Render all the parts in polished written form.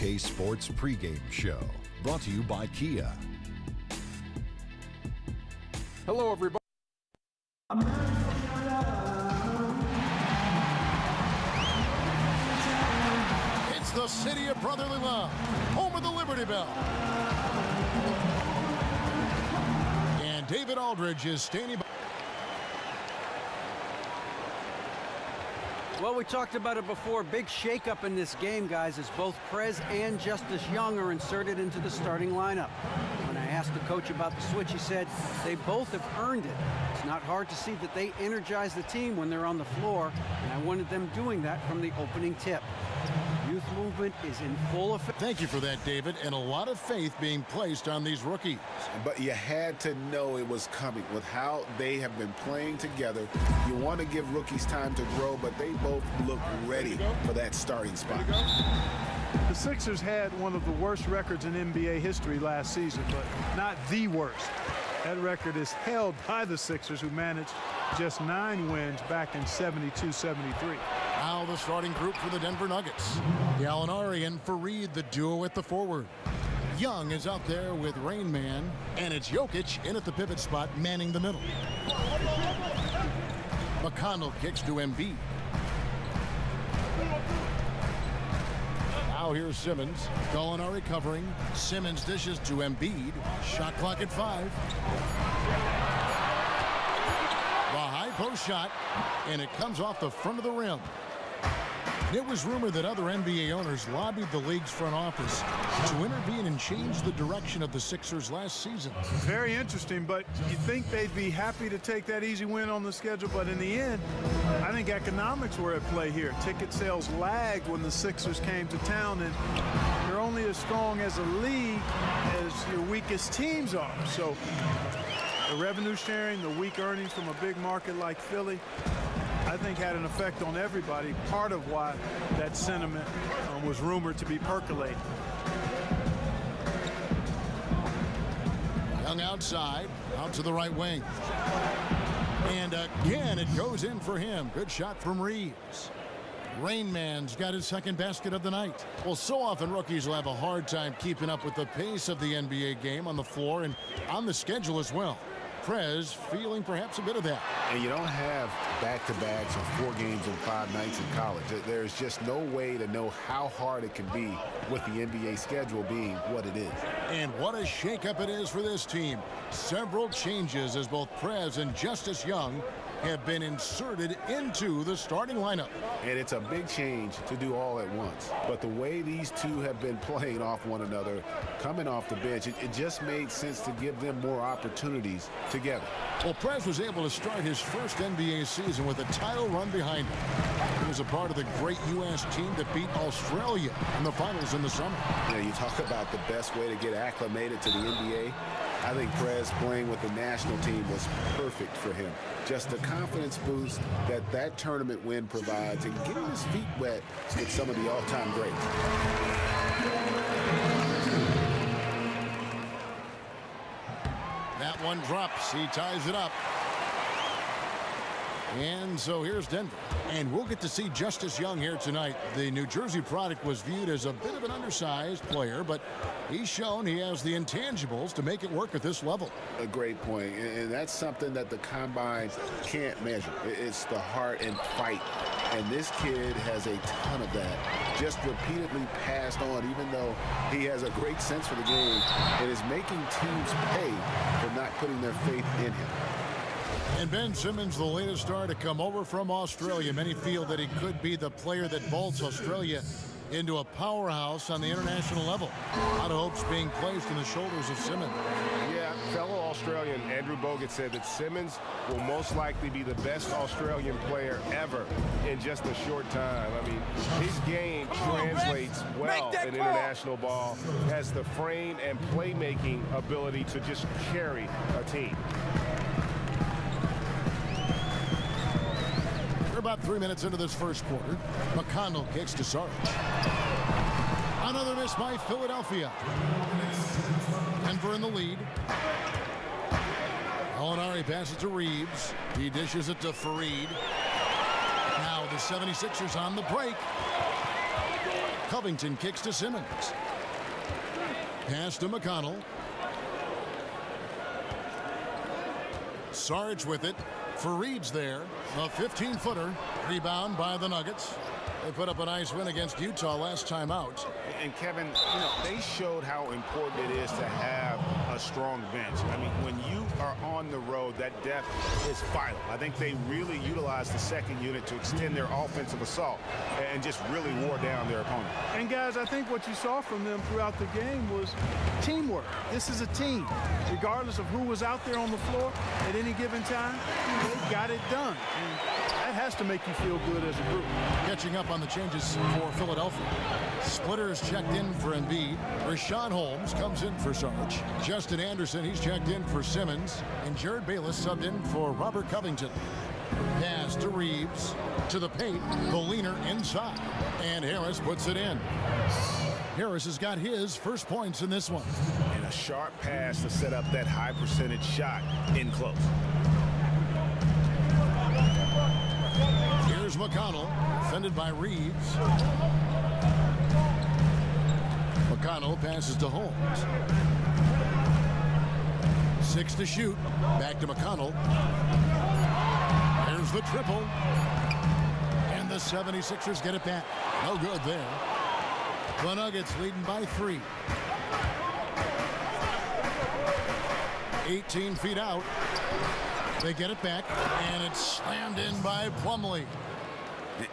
2K Sports pregame show, brought to you by Kia. Hello, everybody. It's the city of brotherly love, home of the Liberty Bell. And David Aldridge is standing by. Well, we talked about it before. Big shakeup in this game, guys, as both Prez and Justice Young are inserted into the starting lineup. When I asked the coach about the switch, he said they both have earned it. It's not hard to see that they energize the team when they're on the floor, and I wanted them doing that from the opening tip. Youth movement is in full effect. Thank you for that, David, and a lot of faith being placed on these rookies. But you had to know it was coming with how they have been playing together. You want to give rookies time to grow, but they both look ready for that starting spot. The Sixers had one of the worst records in NBA history last season, but not the worst. That record is held by the Sixers, who managed just 9 wins back in 72-73. Now the starting group for the Denver Nuggets. Gallinari and Fareed, the duo at the forward. Young is out there with Rain Man, and it's Jokic in at the pivot spot, manning the middle. McConnell kicks to Embiid. Now here's Simmons. Gallinari covering. Simmons dishes to Embiid. Shot clock at 5. The high post shot, and it comes off the front of the rim. It was rumored that other NBA owners lobbied the league's front office to intervene and change the direction of the Sixers last season. Very interesting, but you think they'd be happy to take that easy win on the schedule, but in the end, I think economics were at play here. Ticket sales lagged when the Sixers came to town, and you're only as strong as a league as your weakest teams are. So the revenue sharing, the weak earnings from a big market like Philly, I think had an effect on everybody, part of why that sentiment was rumored to be percolating. Young outside, out to the right wing. And again, it goes in for him. Good shot from Reeves. Rain Man's got his second basket of the night. Well, so often rookies will have a hard time keeping up with the pace of the NBA game on the floor and on the schedule as well. Prez feeling perhaps a bit of that. And you don't have back-to-backs or 4 games in 5 nights in college. There's just no way to know how hard it can be with the NBA schedule being what it is. And what a shakeup it is for this team. Several changes as both Prez and Justice Young have been inserted into the starting lineup. And it's a big change to do all at once. But the way these two have been playing off one another, coming off the bench, it just made sense to give them more opportunities together. Well, Prez was able to start his first NBA season with a title run behind him. He was a part of the great U.S. team that beat Australia in the finals in the summer. You know, you talk about the best way to get acclimated to the NBA. I think Prez playing with the national team was perfect for him. Just the confidence boost that that tournament win provides and getting his feet wet with some of the all-time greats. That one drops. He ties it up. And so here's Denver. And we'll get to see Justice Young here tonight. The New Jersey product was viewed as a bit of an undersized player, but he's shown he has the intangibles to make it work at this level. A great point, and that's something that the combine can't measure. It's the heart and fight, and this kid has a ton of that. Just repeatedly passed on, even though he has a great sense for the game, and is making teams pay for not putting their faith in him. And Ben Simmons, the latest star to come over from Australia. Many feel that he could be the player that vaults Australia into a powerhouse on the international level. A lot of hopes being placed in the shoulders of Simmons. Yeah, fellow Australian Andrew Bogut said that Simmons will most likely be the best Australian player ever in just a short time. I mean, his game translates well in international ball, has the frame and playmaking ability to just carry a team. We're about 3 minutes into this first quarter. McConnell kicks to Sarge. Another miss by Philadelphia. Denver in the lead. Gallinari passes to Reeves. He dishes it to Fareed. Now the 76ers on the break. Covington kicks to Simmons. Pass to McConnell. Sarge with it. For Reed's there. A 15-footer. Rebound by the Nuggets. They put up a nice win against Utah last time out. And Kevin, they showed how important it is to have a strong bench. I mean, when you are on the road, that depth is vital. I think they really utilized the second unit to extend their offensive assault and just really wore down their opponent. And guys, I think what you saw from them throughout the game was teamwork. This is a team. Regardless of who was out there on the floor at any given time, they got it done. And that has to make you feel good as a group. Catching up on the changes for Philadelphia. Splitter is checked in for Embiid. Rashawn Holmes comes in for Sarge. Justin Anderson, he's checked in for Simmons. And Jared Bayless subbed in for Robert Covington. Pass to Reeves. To the paint. The leaner inside. And Harris puts it in. Harris has got his first points in this one. And a sharp pass to set up that high percentage shot in close. Here's McConnell, defended by Reeves. McConnell passes to Holmes. 6 to shoot. Back to McConnell. There's the triple. And the 76ers get it back. No good there. The Nuggets leading by 3. 18 feet out. They get it back, and it's slammed in by Plumlee.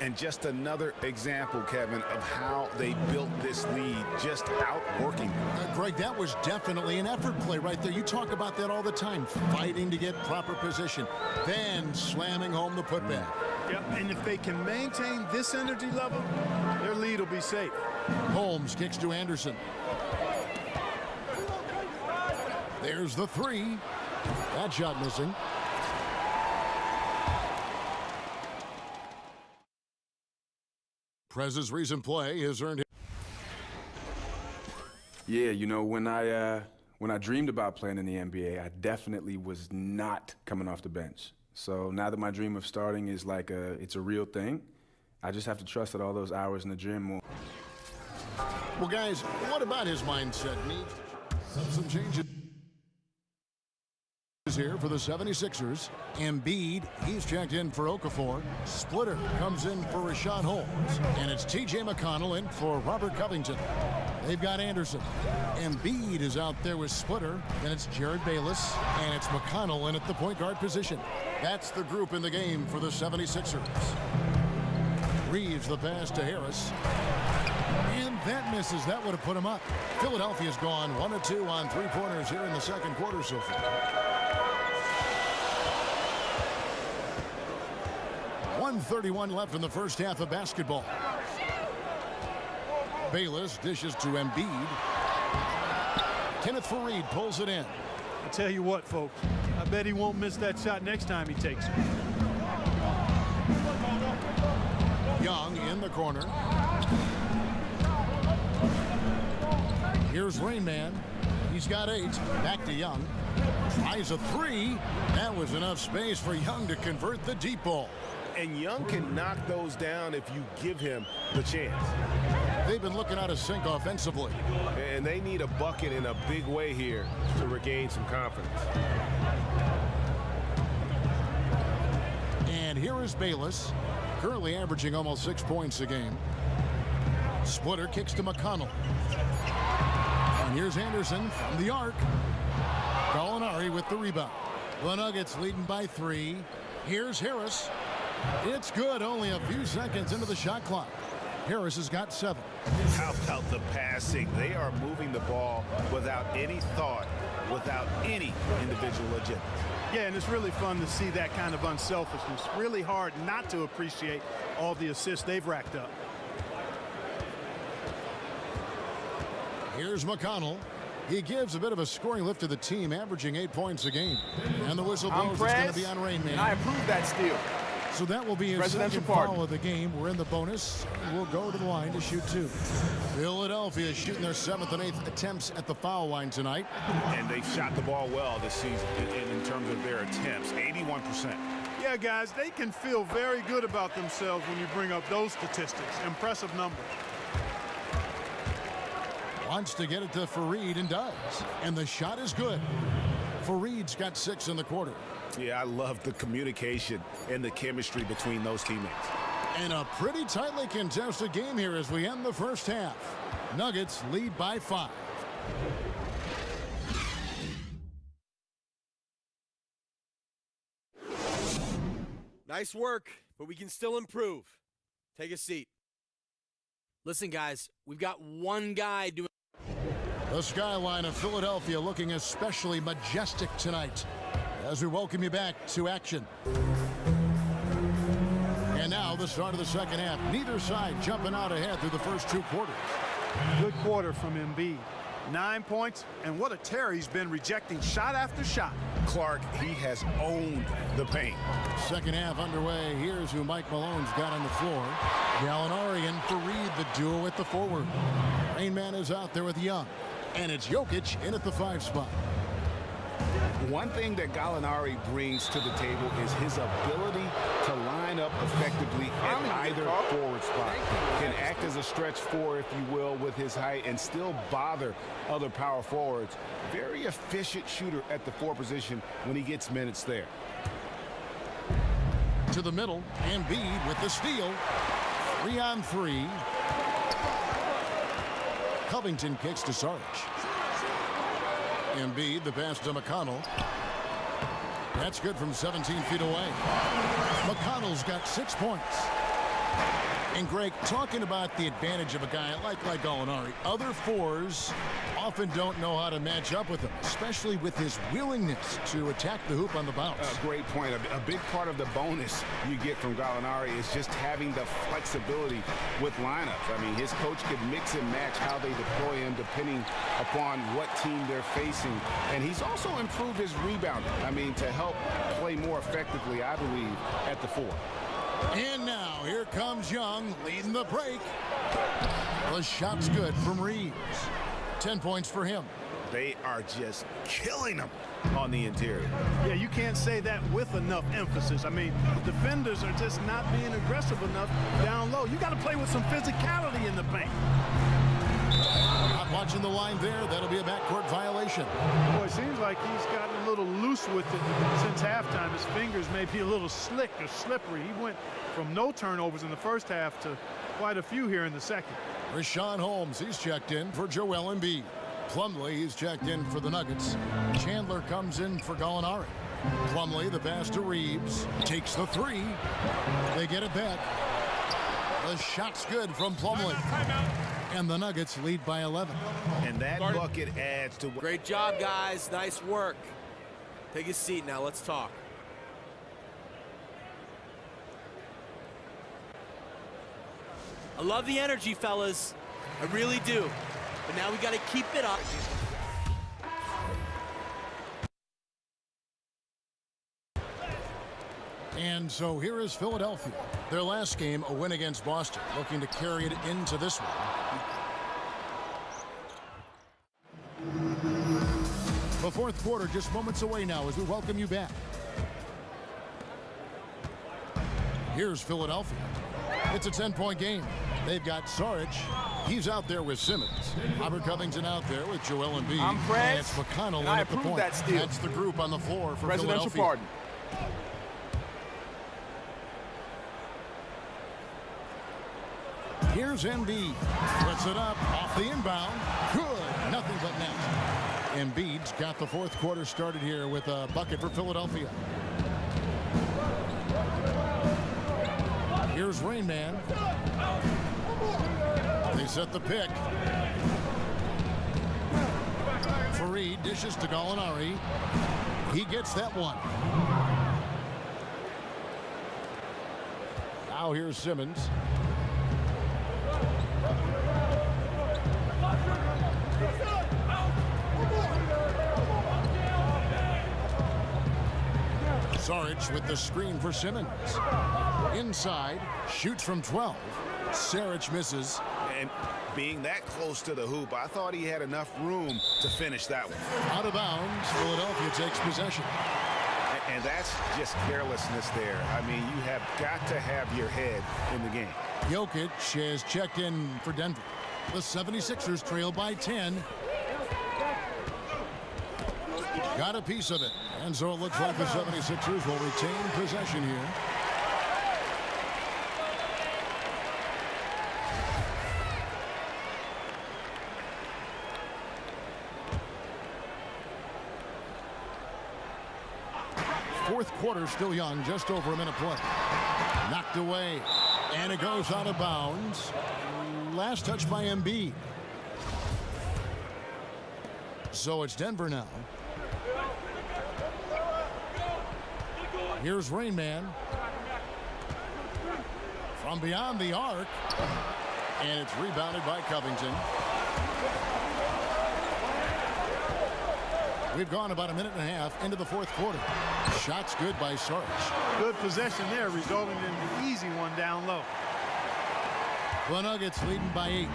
And just another example, Kevin, of how they built this lead, just outworking. Greg, that was definitely an effort play right there. You talk about that all the time, fighting to get proper position, then slamming home the putback. Yep, and if they can maintain this energy level, their lead will be safe. Holmes kicks to Anderson. There's the 3. That shot missing. Prez's recent play has earned him. Yeah, when I dreamed about playing in the NBA, I definitely was not coming off the bench. So now that my dream of starting is it's a real thing, I just have to trust that all those hours in the gym more. Well, guys, what about his mindset? Needs some changes here for the 76ers. Embiid, he's checked in for Okafor. Splitter comes in for Rashawn Holmes. And it's T.J. McConnell in for Robert Covington. They've got Anderson. Embiid is out there with Splitter. Then it's Jared Bayless. And it's McConnell in at the point guard position. That's the group in the game for the 76ers. Reeves the pass to Harris. And that misses. That would have put him up. Philadelphia's gone 1 of 2 on three-pointers here in the second quarter so far. 1:31 left in the first half of basketball. Bayless dishes to Embiid. Kenneth Faried pulls it in. I tell you what, folks, I bet he won't miss that shot next time he takes it. Young in the corner. Here's Rain Man. He's got 8. Back to Young. Tries a 3. That was enough space for Young to convert the deep ball. And Young can knock those down if you give him the chance. They've been looking out of sync offensively. And they need a bucket in a big way here to regain some confidence. And here is Bayless, currently averaging almost 6 points a game. Splitter kicks to McConnell. And here's Anderson from the arc. Gallinari with the rebound. The Nuggets leading by 3. Here's Harris. It's good, only a few seconds into the shot clock. Harris has got 7. How about the passing? They are moving the ball without any thought, without any individual agenda. Yeah, and it's really fun to see that kind of unselfishness. Really hard not to appreciate all the assists they've racked up. Here's McConnell. He gives a bit of a scoring lift to the team, averaging 8 points a game. And the whistle blows. It's going to be on Rain Man. And I approve that steal. So that will be his second foul of the game. We're in the bonus. We'll go to the line to shoot 2. Philadelphia shooting their 7th and 8th attempts at the foul line tonight. And they've shot the ball well this season in terms of their attempts, 81%. Yeah, guys, they can feel very good about themselves when you bring up those statistics. Impressive number. Wants to get it to Fareed and does. And the shot is good. Fareed's got 6 in the quarter. Yeah, I love the communication and the chemistry between those teammates. And a pretty tightly contested game here as we end the first half. Nuggets lead by 5. Nice work, but we can still improve. Take a seat. Listen, guys, we've got one guy doing... The skyline of Philadelphia looking especially majestic tonight as we welcome you back to action. And now the start of the second half. Neither side jumping out ahead through the first 2 quarters. Good quarter from Embiid. 9 points, and what a tear he's been, rejecting shot after shot. Clark, he has owned the paint. Second half underway. Here's who Mike Malone's got on the floor. Gallinari and Fareed, the duo at the forward. Rain Man is out there with Young. And it's Jokic in at the 5 spot. One thing that Gallinari brings to the table is his ability to line up effectively at either forward spot. Can act as a stretch 4, if you will, with his height and still bother other power forwards. Very efficient shooter at the 4 position when he gets minutes there. To the middle, Embiid with the steal. 3-on-3. Covington kicks to Saric. Embiid, the pass to McConnell. That's good from 17 feet away. McConnell's got 6 points. And Greg, talking about the advantage of a guy like Gallinari, other 4s often don't know how to match up with him, especially with his willingness to attack the hoop on the bounce. Great point. A big part of the bonus you get from Gallinari is just having the flexibility with lineups. I mean, his coach can mix and match how they deploy him depending upon what team they're facing. And he's also improved his rebounding. I mean, to help play more effectively, I believe, at the 4. And now here comes Young leading the break. The shot's good from Reeves. 10 points for him. They are just killing him on the interior. Yeah, you can't say that with enough emphasis. I mean, the defenders are just not being aggressive enough down low. You got to play with some physicality in the paint. Not watching the line there. That'll be a backcourt violation. Boy, it seems like he's gotten a little loose with it since halftime. His fingers may be a little slick or slippery. He went from no turnovers in the first half to quite a few here in the second. Rashawn Holmes, he's checked in for Joel Embiid. Plumlee, he's checked in for the Nuggets. Chandler comes in for Gallinari. Plumlee, the pass to Reeves, takes the 3. They get it back. The shot's good from Plumlee. And the Nuggets lead by 11. And that bucket adds to... Great job, guys. Nice work. Take a seat now. Let's talk. I love the energy, fellas. I really do. But now we got to keep it up. And so here is Philadelphia. Their last game, a win against Boston, looking to carry it into this one. The fourth quarter just moments away now as we welcome you back. Here's Philadelphia. It's a 10-point game. They've got Saric. He's out there with Simmons. Robert Covington out there with Joel Embiid. I'm Prez, and it's McConnell in I at the approve point. that steal. That's the group on the floor for Presidential Philadelphia. pardon. Here's Embiid. Puts it up off the inbound. Good. Nothing but net. Embiid's got the fourth quarter started here with a bucket for Philadelphia. Here's Rain Man. They set the pick. Fareed dishes to Gallinari. He gets that one. Now here's Simmons. Saric with the screen for Simmons. Inside, shoots from 12. Saric misses. And being that close to the hoop, I thought he had enough room to finish that one. Out of bounds, Philadelphia takes possession. And that's just carelessness there. I mean, you have got to have your head in the game. Jokic has checked in for Denver. The 76ers trail by 10. Got a piece of it. And so it looks like the 76ers will retain possession here. Fourth quarter still young, just over a minute play. Knocked away, and it goes out of bounds. Last touch by Embiid. So it's Denver now. Here's Rain Man. From beyond the arc. And it's rebounded by Covington. We've gone about a minute and a half into the fourth quarter. Shots good by Sarge. Good possession there, resulting in the easy one down low. The Nuggets leading by 8.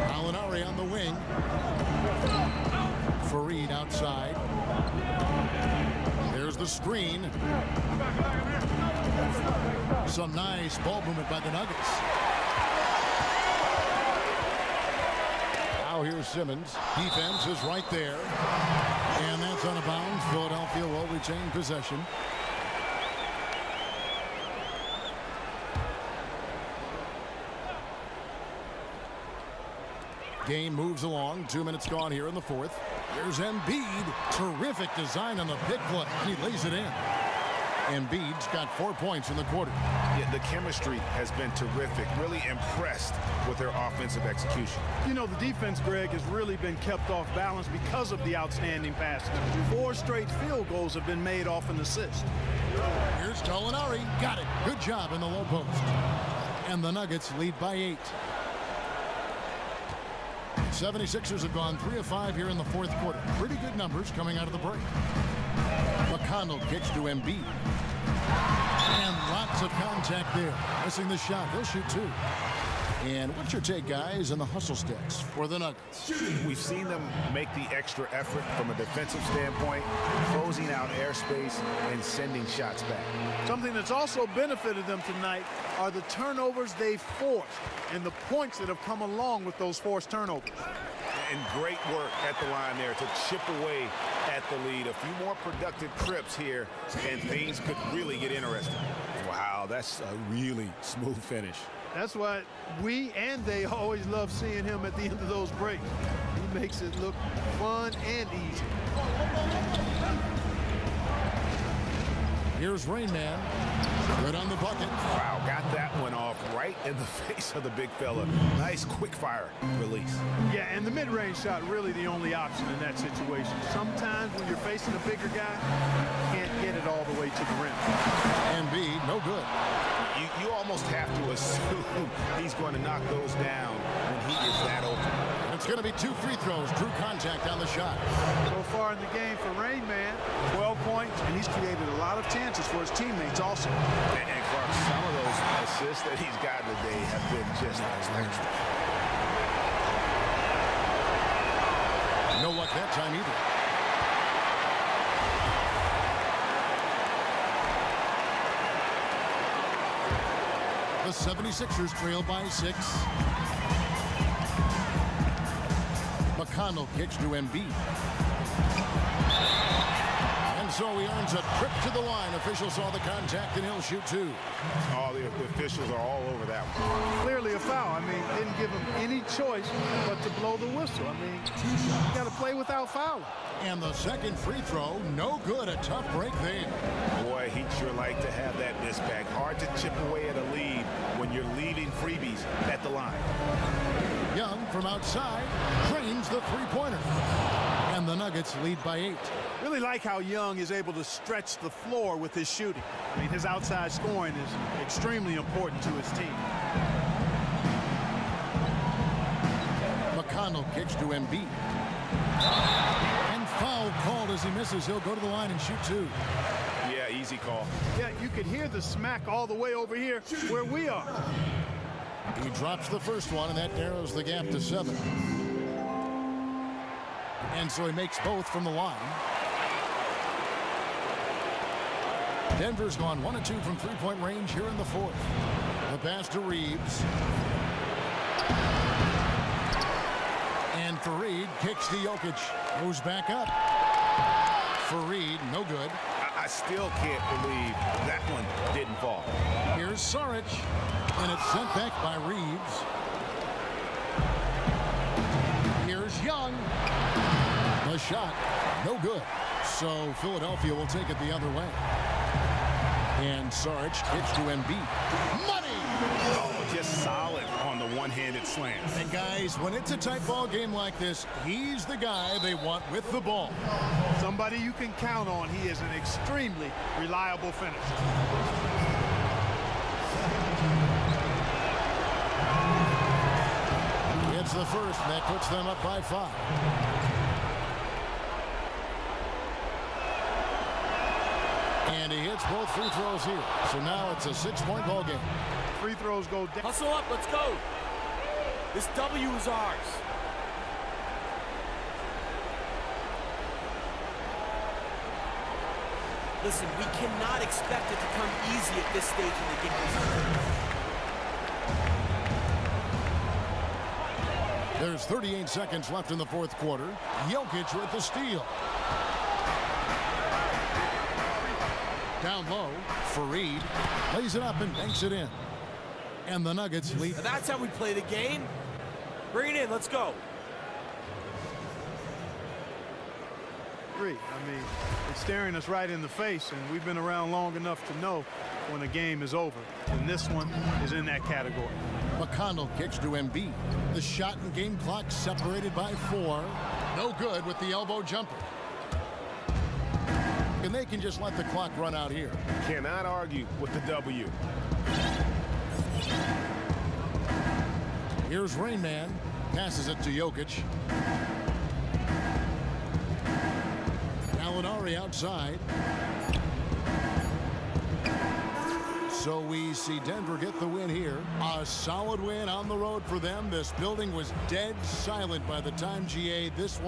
Gallinari on the wing. Fareed outside. There's the screen. Some nice ball movement by the Nuggets. Now here's Simmons. Defense is right there. And that's out of bounds. Philadelphia will retain possession. Game moves along. 2 minutes gone here in the fourth. Here's Embiid. Terrific design on the pick play. He lays it in. Embiid's got 4 points in the quarter. Yeah, the chemistry has been terrific. Really impressed with their offensive execution. You know, the defense, Greg, has really been kept off balance because of the outstanding passes. 4 straight field goals have been made off an assist. Here's Gallinari. Got it. Good job in the low post. And the Nuggets lead by 8. 76ers have gone 3 of 5 here in the fourth quarter. Pretty good numbers coming out of the break. McConnell kicks to Embiid. And lots of contact there. Missing the shot. He'll shoot 2. And what's your take, guys, on the hustle sticks for the Nuggets? We've seen them make the extra effort from a defensive standpoint, closing out airspace and sending shots back. Something that's also benefited them tonight are the turnovers they've forced and the points that have come along with those forced turnovers. And great work at the line there to chip away at the lead. A few more productive trips here, and things could really get interesting. Wow, that's a really smooth finish. That's why we and they always love seeing him at the end of those breaks. He makes it look fun and easy. Here's Rain Man. Good on the bucket. Wow, got that one off right in the face of the big fella. Nice quick fire release. Yeah, and the mid-range shot really the only option in that situation. Sometimes when you're facing a bigger guy, you can't get it all the way to the rim. Embiid, no good. You almost have to assume he's going to knock those down when he is that open. It's going to be 2 free throws. Drew contact on the shot. So far in the game for Rain Man, 12 points, and he's created a lot of chances for his teammates also. And Clark, some of those assists that he's gotten today have been just electric. No luck that time either. The 76ers trail by 6. McConnell kicks to Embiid. And so he earns a trip to the line. Officials saw the contact, and he'll shoot 2. All the officials are all over that one. Clearly a foul. I mean, didn't give him any choice but to blow the whistle. I mean, you got to play without fouling. And the second free throw, no good. A tough break there. Boy, he'd sure like to have that miss back. Hard to chip away at a lead when you're leaving freebies at the line. Young from outside drains the three-pointer. And the Nuggets lead by 8. Really like how Young is able to stretch the floor with his shooting. I mean, his outside scoring is extremely important to his team. McConnell kicks to Embiid. And foul called as he misses. He'll go to the line and shoot 2. Yeah, easy call. Yeah, you can hear the smack all the way over here where we are. He drops the first one, and that narrows the gap to 7. And so he makes both from the line. Denver's gone 1 of 2 from three-point range here in the fourth. The pass to Reeves. And Fareed kicks to Jokic. Goes back up. Fareed, no good. I still can't believe that one didn't fall. Here's Saric. And it's sent back by Reeves. Here's Young. The shot, no good. So Philadelphia will take it the other way. And Saric kicks to Embiid. Money! Oh, just solid on the one-handed slam. And guys, when it's a tight ball game like this, he's the guy they want with the ball. Somebody you can count on. He is an extremely reliable finisher. It's the first, and that puts them up by 5. And he hits both free throws here. So now it's a 6-point ball game. Free throws go down. Hustle up, let's go. This W is ours. Listen, we cannot expect it to come easy at this stage in the game. There's 38 seconds left in the fourth quarter. Jokic with the steal. Down low, Fareed lays it up and banks it in. And the Nuggets lead. Now that's how we play the game. Bring it in, let's go. I mean, it's staring us right in the face, and we've been around long enough to know when a game is over. And this one is in that category. McConnell kicks to Embiid. The shot and game clock separated by 4. No good with the elbow jumper. And they can just let the clock run out here. Cannot argue with the W. Here's Rain Man. Passes it to Jokic. Gallinari outside. So we see Denver get the win here. A solid win on the road for them. This building was dead silent by the time GA this one.